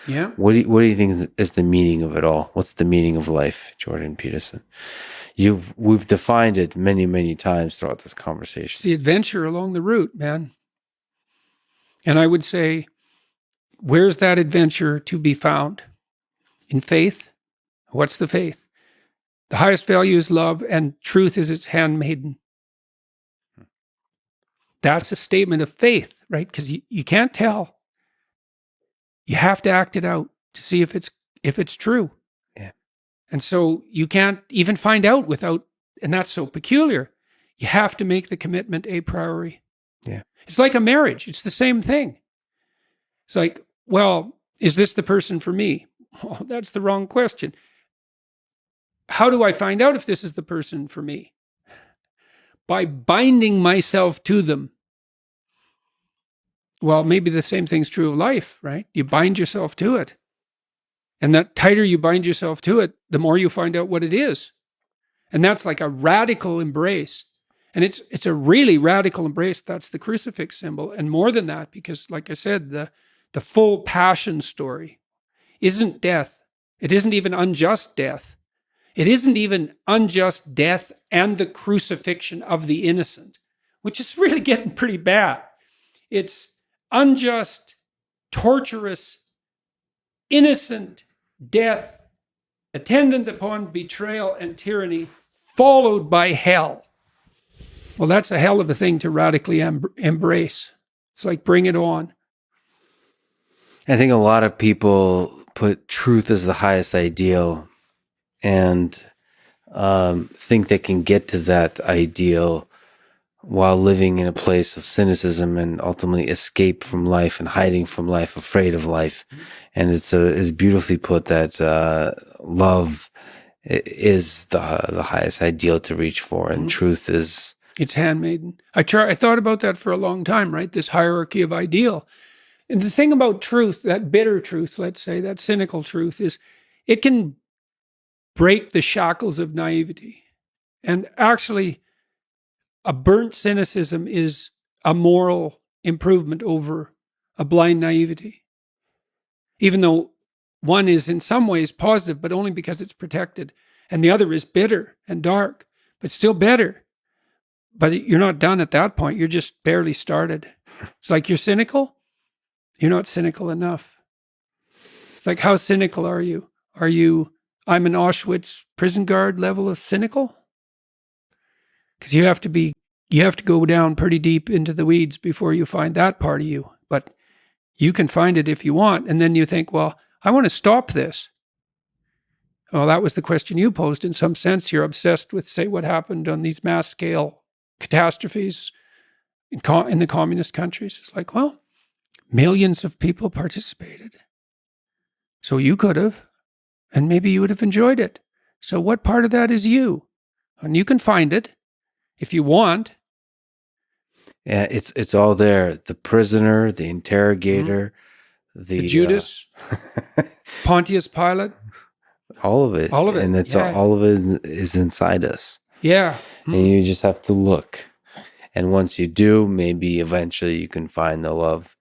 Yeah. What do you think is the meaning of it all? What's the meaning of life, Jordan Peterson? We've defined it many, many times throughout this conversation. It's the adventure along the route, man. And I would say, where's that adventure to be found? In faith? What's the faith? The highest value is love, and truth is its handmaiden. That's a statement of faith, right? Because you can't tell. You have to act it out to see if it's true. Yeah. And so you can't even find out without, and that's so peculiar. You have to make the commitment a priority. Yeah. It's like a marriage. It's the same thing. It's like, well, is this the person for me? Oh, that's the wrong question. How do I find out if this is the person for me? By binding myself to them. Well, maybe the same thing's true of life, right? You bind yourself to it. And the tighter you bind yourself to it, the more you find out what it is. And that's like a radical embrace. And it's a really radical embrace. That's the crucifix symbol. And more than that, because like I said, the full passion story isn't death. It isn't even unjust death. It isn't even unjust death and the crucifixion of the innocent, which is really getting pretty bad. It's unjust, torturous, innocent death attendant upon betrayal and tyranny, followed by hell. Well, that's a hell of a thing to radically embrace. It's like, bring it on. I think a lot of people put truth as the highest ideal and think they can get to that ideal while living in a place of cynicism and ultimately escape from life and hiding from life, afraid of life. And it's beautifully put that love is the highest ideal to reach for, and truth is... It's handmaiden. I thought about that for a long time, right? This hierarchy of ideal. And the thing about truth, that bitter truth, let's say, that cynical truth, is it can break the shackles of naivety. And actually, a burnt cynicism is a moral improvement over a blind naivety. Even though one is in some ways positive, but only because it's protected. And the other is bitter and dark, but still better. But you're not done at that point. You're just barely started. It's like, you're cynical. You're not cynical enough. It's like, how cynical are you? Are you, I'm an Auschwitz prison guard level of cynical? Because you have to go down pretty deep into the weeds before you find that part of you. But you can find it if you want. And then you think, well, I want to stop this. Well, that was the question you posed. In some sense, you're obsessed with, say, what happened on these mass scale catastrophes in the communist countries. It's like, well, millions of people participated. So you could have, and maybe you would have enjoyed it. So what part of that is you? And you can find it if you want. Yeah, it's all there. The prisoner, the interrogator, the Judas, Pontius Pilate. All of it. All of it. And it's all of it is inside us. Yeah. And you just have to look. And once you do, maybe eventually you can find the love